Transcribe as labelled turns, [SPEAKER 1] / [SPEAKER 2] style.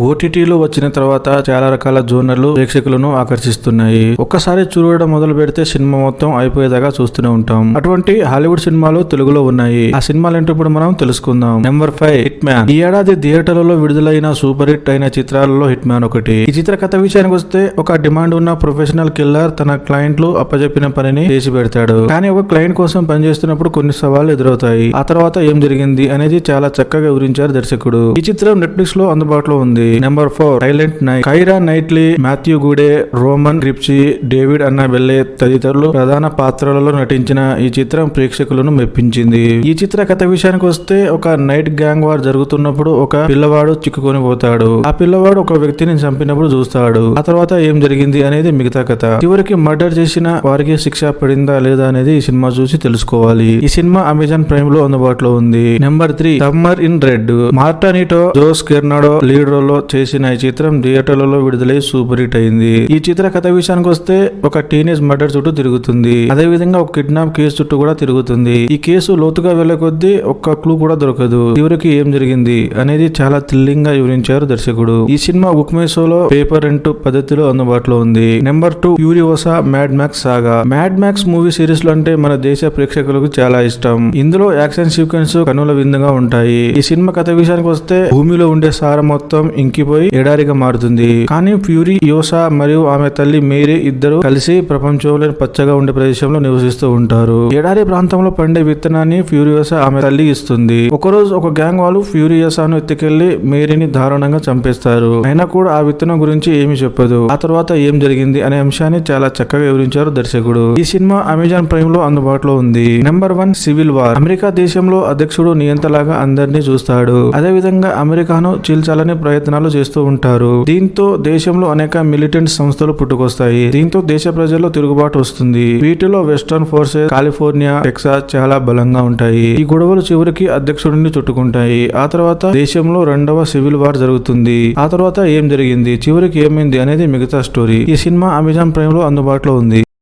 [SPEAKER 1] ఓటీటీలో వచ్చిన తర్వాత చాలా రకాల జోనర్లు ప్రేక్షకులను ఆకర్షిస్తున్నాయి. ఒక్కసారి చూడడం మొదలు పెడితే సినిమా మొత్తం అయిపోయేదాకా చూస్తూనే ఉంటాం. అటువంటి హాలీవుడ్ సినిమాలు తెలుగులో ఉన్నాయి. ఆ సినిమాలు ఏంటో ఇప్పుడు మనం తెలుసుకుందాం. Number 5 hit man. ఈ ఏడాది థియేటర్లలో విడుదలైన సూపర్ హిట్ అయిన చిత్రాలలో హిట్ మ్యాన్ ఒకటి. ఈ చిత్ర కథ విషయానికి వస్తే ఒక డిమాండ్ ఉన్న ప్రొఫెషనల్ కిల్లర్ తన క్లయింట్లు అప్పజెప్పిన పనిని చేసి పెడతాడు. కానీ ఒక క్లయింట్ కోసం పనిచేస్తున్నప్పుడు కొన్ని సవాళ్లు ఎదురవుతాయి. ఆ తర్వాత ఏం జరిగింది అనేది చాలా చక్కగా వివరించారు దర్శకుడు. ఈ చిత్రం నెట్ఫ్లిక్స్ లో అందుబాటులో ఉంది. Number 4 Silent Night. Keira Knightley, Matthew Goode, Roman Griffin, Davis Annabelle తదితరులు ప్రధాన పాత్రలలో నటించిన ఈ చిత్రం ప్రేక్షకులను మెప్పించింది. ఈ చిత్ర కథ విషయానికి వస్తే ఒక నైట్ గ్యాంగ్ వార్ జరుగుతున్నప్పుడు ఒక పిల్లవాడు చిక్కుకొని పోతాడు. ఆ పిల్లవాడు ఒక వ్యక్తిని చంపినప్పుడు చూస్తాడు. ఆ తర్వాత ఏం జరిగింది అనేది మిగతా కథ. చివరికి మర్డర్ చేసిన వారికి శిక్ష పడిందా లేదా అనేది ఈ సినిమా చూసి తెలుసుకోవాలి. ఈ సినిమా అమెజాన్ ప్రైమ్ లో అందుబాటులో ఉంది. Number 3 Summer in Red. Marta Nieto, Jose Coronado lead role లో చేసిన ఈ చిత్రం థియేటర్లలో విడుదలై సూపర్ హిట్ అయింది. ఈ చిత్ర కథ విషయానికి వస్తే ఒక టీనేజ్ మర్డర్ చుట్టూ తిరుగుతుంది. అదే విధంగా ఒక కిడ్నాప్ కేసు చుట్టూ కూడా తిరుగుతుంది. ఈ కేసు లోతుగా వెళ్లే కొద్దీ ఒక్క క్లూ కూడా దొరకదు. చివరికి ఏం జరిగింది అనేది చాలా థ్రిల్లింగ్ గా వివరించారు దర్శకుడు. ఈ సినిమా బుక్మైషోలో పేపర్ రెంట్ పద్ధతిలో అందుబాటులో ఉంది. నెంబర్ 2 ఫ్యూరియోసా మ్యాడ్ మ్యాక్స్ సాగా. మ్యాడ్ మ్యాక్స్ మూవీ సిరీస్ లో అంటే మన దేశ ప్రేక్షకులకు చాలా ఇష్టం. ఇందులో యాక్షన్ సీక్వెన్స్ కనుల విందుగా ఉంటాయి. ఈ సినిమా కథ విషయానికి వస్తే భూమిలో ఉండే సారం మొత్తం ఇంకిపోయి ఎడారిగా మారుతుంది. కానీ ఫ్యూరీ యోసా మరియు ఆమె తల్లి మేరీ ఇద్దరు కలిసి ప్రపంచంలో పచ్చగా ఉండే ప్రదేశంలో నివసిస్తూ ఉంటారు. ఎడారి ప్రాంతంలో పండే విత్తనాన్ని ఫ్యూరియోసా ఆమె తల్లి ఇస్తుంది. ఒకరోజు ఒక గ్యాంగ్ వాళ్ళు ఫ్యూరియోసాను ఎత్తుకెళ్లి మేరీని దారుణంగా చంపేస్తారు. అయినా కూడా ఆ విత్తనం గురించి ఏమీ చెప్పదు. ఆ తర్వాత ఏం జరిగింది అనే అంశాన్ని చాలా చక్కగా వివరించారు దర్శకుడు. ఈ సినిమా అమెజాన్ ప్రైమ్ లో అందుబాటులో ఉంది. Number 1 civil war. అమెరికా దేశంలో అధ్యక్షుడు నియంతలాగా అందరినీ చూస్తాడు. అదే విధంగా అమెరికాను చీల్చాలని ప్రయత్నాలు చేస్తూ ఉంటారు. దీంతో దేశంలో అనేక మిలిటెంట్ సంస్థలు పుట్టుకొస్తాయి. దీంతో దేశ ప్రజల్లో తిరుగుబాటు వస్తుంది. వీటిలో వెస్టర్న్ ఫోర్సెస్, కాలిఫోర్నియా, టెక్సాస్ చాలా బలంగా ఉంటాయి. ఈ గొడవలు చివరికి అధ్యక్షుడిని చుట్టుకుంటాయి. ఆ తర్వాత దేశంలో 2వ సివిల్ వార్ జరుగుతుంది. ఆ తర్వాత ఏం జరిగింది, చివరికి ఏమైంది అనేది మిగతా స్టోరీ. ఈ సినిమా అమెజాన్ ప్రైమ్ లో అందుబాటులో ఉంది.